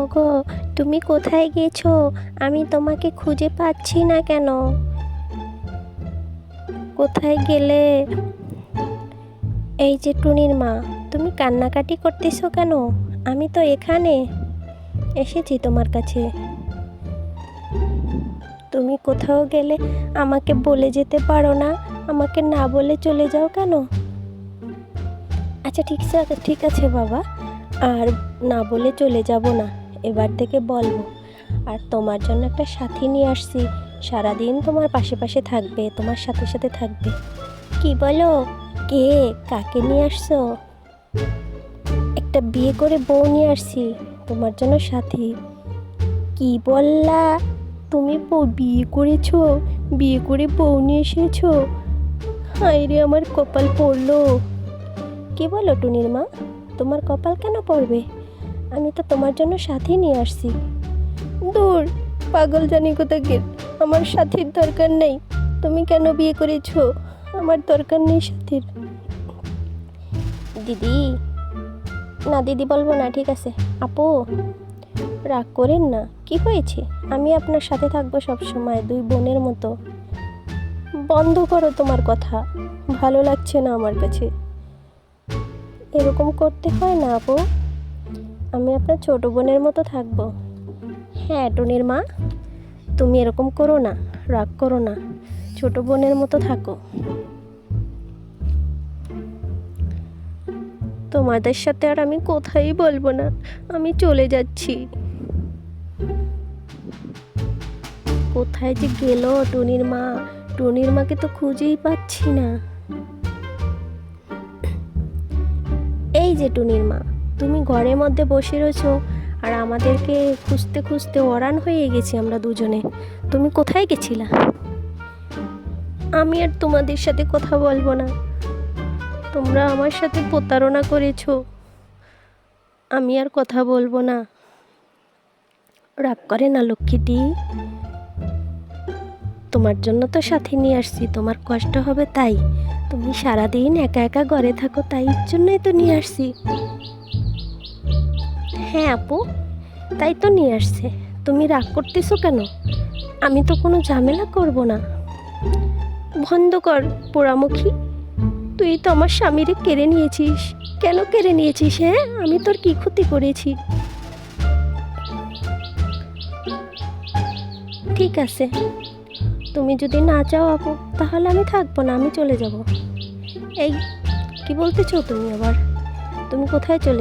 ওগো, তুমি কোথায় গেছো? আমি তোমাকে খুঁজে পাচ্ছি না কেন? কোথায় গেলে? এই যে টুনির মা, তুমি কান্নাকাটি করতেছো কেন? আমি তো এখানে এসেছি তোমার কাছে। তুমি কোথাও গেলে আমাকে বলে যেতে পারো না? আমাকে না বলে চলে যাও কেন? আচ্ছা, ঠিক আছে বাবা, আর না বলে চলে যাব না, এবার থেকে বলবো। আর তোমার জন্য একটা সাথী নিয়ে আসছি, সারাদিন তোমার পাশে পাশে থাকবে, তোমার সাথে সাথে থাকবে। কি বলো? কে? কাকে নিয়ে আসছো? একটা বিয়ে করে বউ নিয়ে আসছি তোমার জন্য সাথী। কি বললা? তুমি বিয়ে করেছো? বিয়ে করে বউ নিয়ে এসেছো? হায় রে, আমার কপাল পড়লো। কি বলো টুনির মা? তোমার কপাল কেন পড়বে? আমি তো তোমার জন্য সাথী নিয়ে আসছি। দূর, পাগল জানি কোথাকে, আমার সাথীর দরকার নেই। তুমি কেন বিয়ে করেছো? আমার দরকার নেই সাথীর। দিদি, না দিদি বলবো না, ঠিক আছে। আপু, রাগ করেন না, কি হয়েছে? আমি আপনার সাথে থাকবো সব সময়, দুই বোনের মতো। বন্ধ করো তোমার কথা, ভালো লাগছে না আমার কাছে। এরকম করতে হয় না আপু, আমি আপনার ছোট বোনের মতো থাকবো। হ্যাঁ টুনির মা, তুমি এরকম করো না, রাগ করো না, ছোট বোনের মতো থাকো। তোমাদের সাথে আর আমি কোথায় বলবো না, আমি চলে যাচ্ছি। কোথায় যে গেল টুনির মা? টুনির মাকে তো খুঁজেই পাচ্ছি না। এই যে টুনির মা, তুমি ঘরের মধ্যে বসে রয়েছো, আর আমাদেরকে খুঁজতে খুঁজতে অরান হয়ে গেছি আমরা দুজনে। তুমি কোথায় গেছিলা? আমি আর তোমাদের সাথে কথা বলবো না, তোমরা আমার সাথে প্রতারণা করেছো, আমি আর কথা বলবো না। রাগ করে না লক্ষ্মীটি, তোমার জন্য তো সাথী নিয়ে আসছি, তোমার কষ্ট হবে তাই। তুমি সারাদিন একা একা ঘরে থাকো, তাই জন্যই তো নিয়ে আসছি। হ্যাঁ আপু, তাই তো নিয়ে আসছে। তুমি রাগ করতেছো কেন? আমি তো কোনো ঝামেলা করব না। বন্ধ কর পোড়ামুখী, তুই তো আমার স্বামীরে কেড়ে নিয়েছিস। কেন কেড়ে নিয়েছিস? হ্যাঁ, আমি তোর কি ক্ষতি করেছি? ঠিক আছে, তুমি যদি না চাও আপু, তাহলে আমি থাকবো না, আমি চলে যাব। এই, কি বলতেছো তুমি আবার? তুমি কোথায় চলে